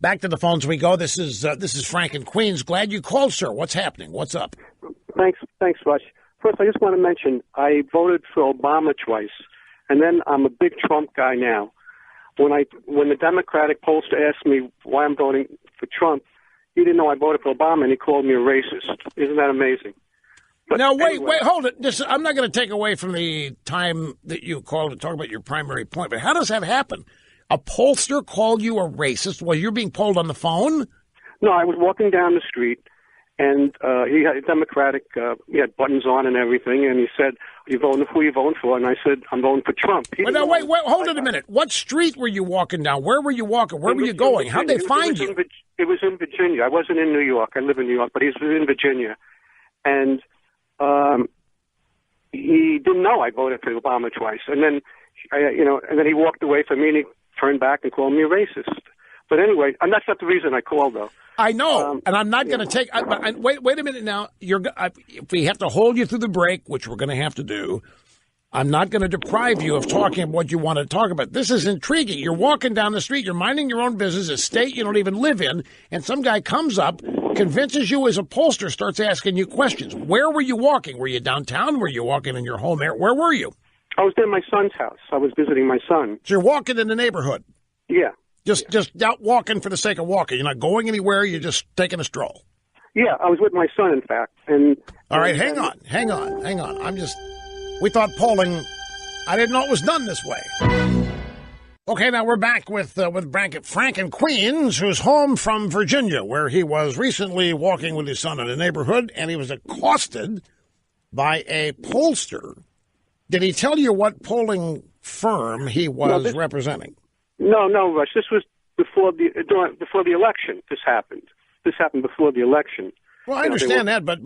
Back to the phones we go. This is Frank in Queens. Glad you called, sir. What's happening? What's up? Thanks, Rush. First, I just want to mention I voted for Obama twice, and then I'm a big Trump guy now. When the Democratic pollster asked me why I'm voting for Trump, he didn't know I voted for Obama, and he called me a racist. Isn't that amazing? But now, anyway, wait, hold it. I'm not going to take away from the time that you called to talk about your primary point, but how does that happen? A pollster called you a racist while you're being polled on the phone? No, I was walking down the street, and he had a Democratic, he had buttons on and everything, and he said, who are you voting for? And I said, I'm voting for Trump. Wait, hold it a minute. What street were you walking down? Where were you walking? Where were you going? How'd they find you? It was in Virginia. I wasn't in New York. I live in New York, but he was in Virginia. And he didn't know I voted for Obama twice. And then, and then he walked away from me, and he turned back and called me a racist. But anyway, and that's not the reason I called, though. I know, and I'm not going to take. Wait a minute now. If we have to hold you through the break, which we're going to have to do, I'm not going to deprive you of talking about what you want to talk about. This is intriguing. You're walking down the street. You're minding your own business, a state you don't even live in, and some guy comes up, convinces you as a pollster, starts asking you questions. Where were you walking? Were you downtown? Were you walking in your home area? Where were you? I was in my son's house. I was visiting my son. So you're walking in the neighborhood? Yeah. Just out walking for the sake of walking. You're not going anywhere. You're just taking a stroll. Yeah, I was with my son, in fact. All right, hang on. We thought polling, I didn't know it was done this way. Okay, now we're back with Frank in Queens, who's home from Virginia, where he was recently walking with his son in a neighborhood, and he was accosted by a pollster. Did he tell you what polling firm he was representing? No, Rush. This was before the election. This happened. This happened before the election. Well, I understand that, but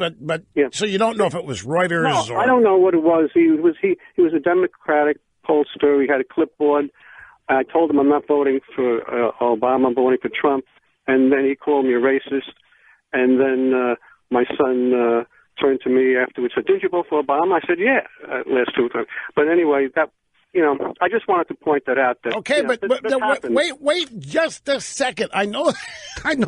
yeah. So you don't know if it was Reuters or... I don't know what it was. He was a Democratic pollster. He had a clipboard. I told him I'm not voting for Obama. I'm voting for Trump. And then he called me a racist. And then my son turned to me afterwards and said, "Didn't you vote for Obama?" I said, "Yeah," last 2 times. But anyway, that. I just wanted to point that out. That, okay, but wait just a second. I know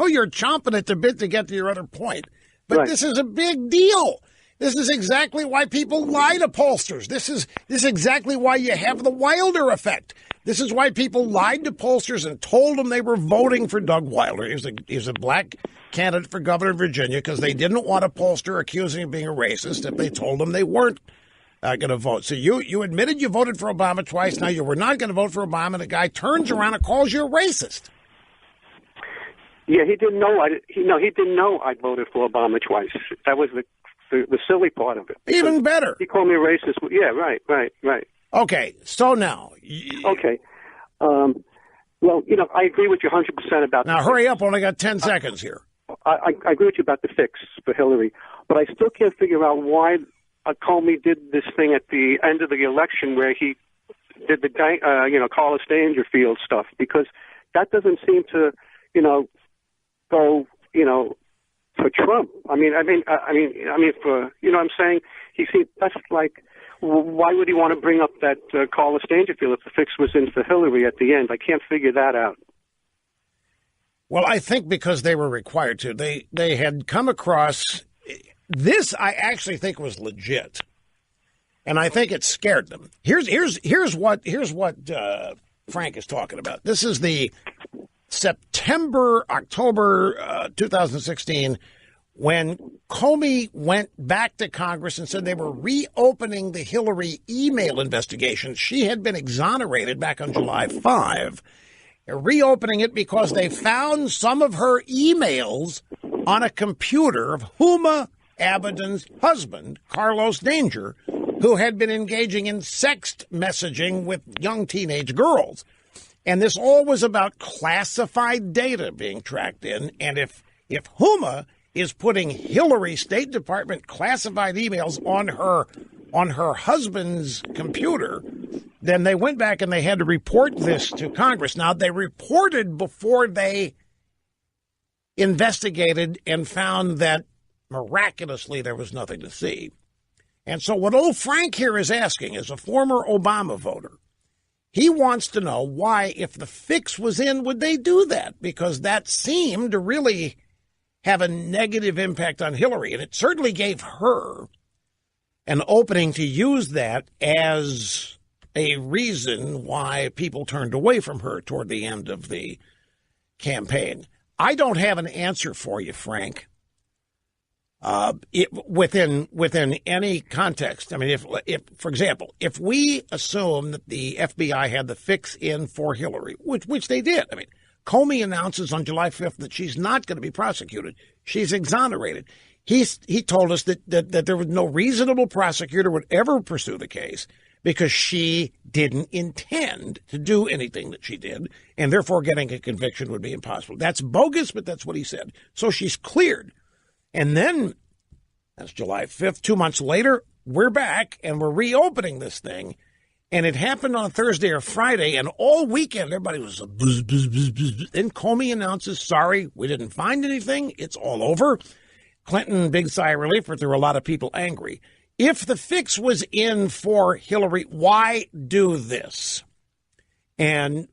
you're chomping at the bit to get to your other point, but This is a big deal. This is exactly why people lie to pollsters. This is exactly why you have the Wilder effect. This is why people lied to pollsters and told them they were voting for Doug Wilder. He was a black candidate for governor of Virginia because they didn't want a pollster accusing him of being a racist if they told them they weren't going to vote. So you admitted you voted for Obama twice. Now you were not going to vote for Obama. And the guy turns around and calls you a racist. Yeah, he didn't know. He didn't know I voted for Obama twice. That was the silly part of it. Even better. He called me a racist. Yeah, right. Okay, so now. Okay. Well, I agree with you 100% about. Now hurry up. Only got 10 seconds here. I agree with you about the fix for Hillary, but I still can't figure out why Comey did this thing at the end of the election where he did the Carlos Dangerfield stuff, because that doesn't seem to, go, for Trump. I mean, for, what I'm saying? That's like, why would he want to bring up that Carlos Dangerfield if the fix was in for Hillary at the end? I can't figure that out. Well, I think because they were required to. They had come across this. I actually think was legit, and I think it scared them. Here's what Frank is talking about. This is the October 2016, when Comey went back to Congress and said they were reopening the Hillary email investigation. She had been exonerated back on July 5. They're reopening it because they found some of her emails on a computer of Huma Abedin's husband, Carlos Danger, who had been engaging in sext messaging with young teenage girls. And this all was about classified data being tracked in. And if Huma is putting Hillary State Department classified emails on her husband's computer, then they went back and they had to report this to Congress. Now, they reported before they investigated and found that miraculously there was nothing to see. And so what old Frank here is asking, as a former Obama voter, He wants to know why, if the fix was in, would they do that? Because that seemed to really have a negative impact on Hillary, and it certainly gave her an opening to use that as a reason why people turned away from her toward the end of the campaign. I don't have an answer for you, Frank. Within any context. I mean, if for example, if we assume that the FBI had the fix in for Hillary, which they did. I mean, Comey announces on July 5th that she's not going to be prosecuted. She's exonerated. He told us that there was no reasonable prosecutor would ever pursue the case because she didn't intend to do anything that she did, and therefore getting a conviction would be impossible. That's bogus, but that's what he said. So she's cleared. And then, that's July 5th, 2 months later, we're back and we're reopening this thing. And it happened on Thursday or Friday, and all weekend everybody was buzz, buzz, buzz, buzz. Then Comey announces, sorry, we didn't find anything. It's all over. Clinton, big sigh of relief, but there were a lot of people angry. If the fix was in for Hillary, why do this? And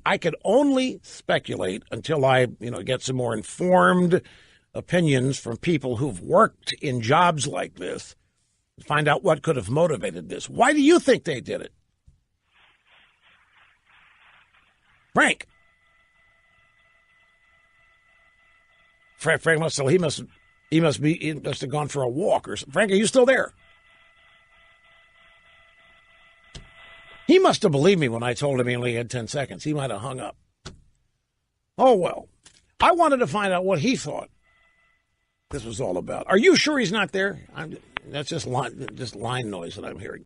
I could only speculate until I, get some more informed opinions from people who've worked in jobs like this, find out what could have motivated this. Why do you think they did it? Frank. Frank must have gone for a walk or something. Frank, are you still there? He must have believed me when I told him he only had 10 seconds. He might have hung up. Oh, well. I wanted to find out what he thought this was all about. Are you sure he's not there? That's just line noise that I'm hearing.